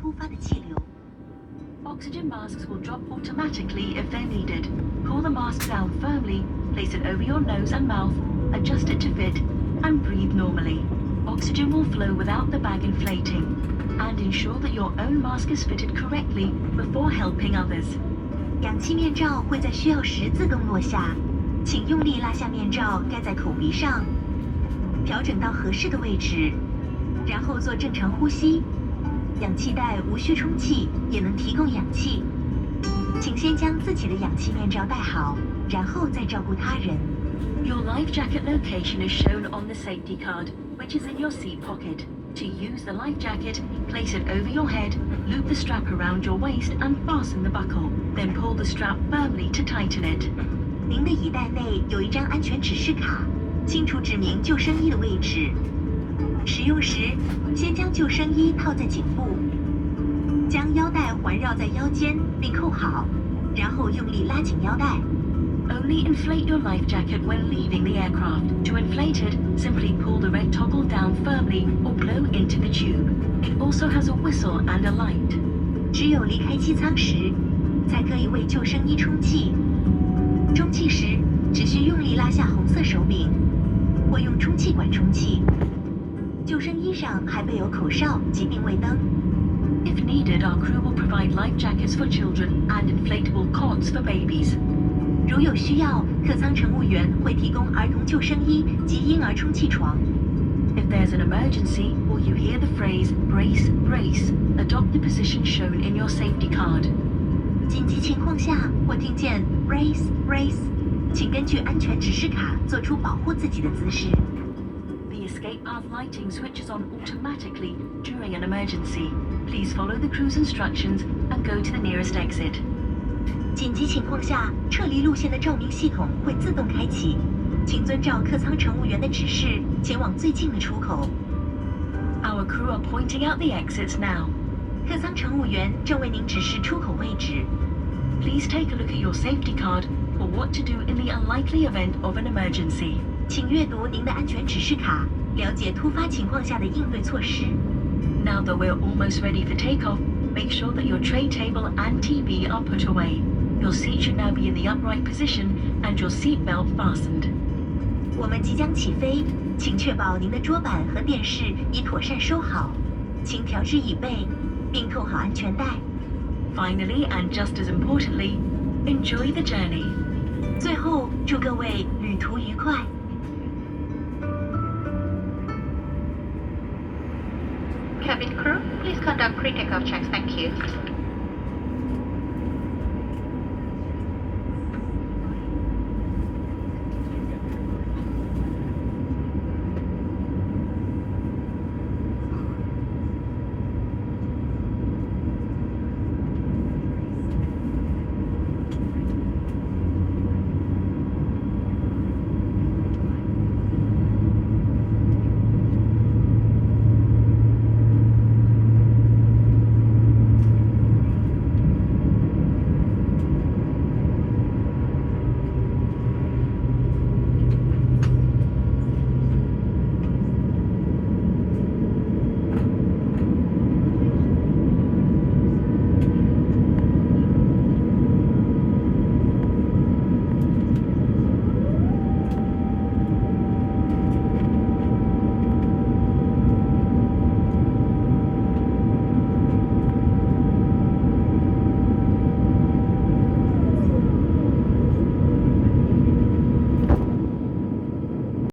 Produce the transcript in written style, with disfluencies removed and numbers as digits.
突发的气流。Oxygen masks will drop automatically if they're needed. Pull the mask down firmly, place it over your nose and mouth, adjust it to fit, and breathe normally. Oxygen will flow without the bag inflating, and ensure that your own mask is fitted correctly before helping others. 氧气面罩会在需要时自动落下，请用力拉下面罩盖在口鼻上，调整到合适的位置，然后做正常呼吸。氧气袋无需充气，也能提供氧气。请先将自己的氧气面罩戴好，然后再照顾他人。Your life jacket location is shown on the safety card, which is in your seat pocket. To use the life jacket, place it over your head, loop the strap around your waist and fasten the buckle. Then pull the strap firmly to tighten it. 您的椅袋内有一张安全指示卡，清楚指明救生衣的位置。使用时，先将救生衣套在颈部，将腰带环绕在腰间并扣好，然后用力拉紧腰带。Only inflate your life jacket when leaving the aircraft. To inflate it, simply pull the red toggle down firmly or blow into the tube. It also has a whistle and a light. 只有离开机舱时，才可以为救生衣充气。充气时，只需用力拉下红色手柄，或用充气管充气。救生衣上还备有口哨及定位灯。If needed, our crew will provide life jackets for children and inflatable cots for babies. 如有需要，客舱乘务员会提供儿童救生衣及婴儿充气床。If there's an emergency or you hear the phrase brace, brace, adopt the position shown in your safety card. 紧急情况下或听见 brace, brace， 请根据安全指示卡做出保护自己的姿势。The escape path lighting switches on automatically during an emergency. Please follow the crew's instructions and go to the nearest exit. 紧急情况下，撤离路线的照明系统会自动开启，请遵照客舱乘务员的指示前往最近的出口。Our crew are pointing out the exits now. 客舱乘务员正为您指示出口位置。Please take a look at your safety card for what to do in the unlikely event of an emergency. 请阅读您的安全指示卡，了解突发情况下的应对措施。Now that we're almost ready for takeoff, make sure that your tray table and TV are put away. Your seat should now be in the upright position and your seat belt fastened. 我们即将起飞，请确保您的桌板和电视已妥善收好，请调至椅背，并扣好安全带。Finally, and just as importantly, enjoy the journey. 最后，祝各位旅途愉快。Cabin crew, please conduct pre-takeoff checks. Thank you.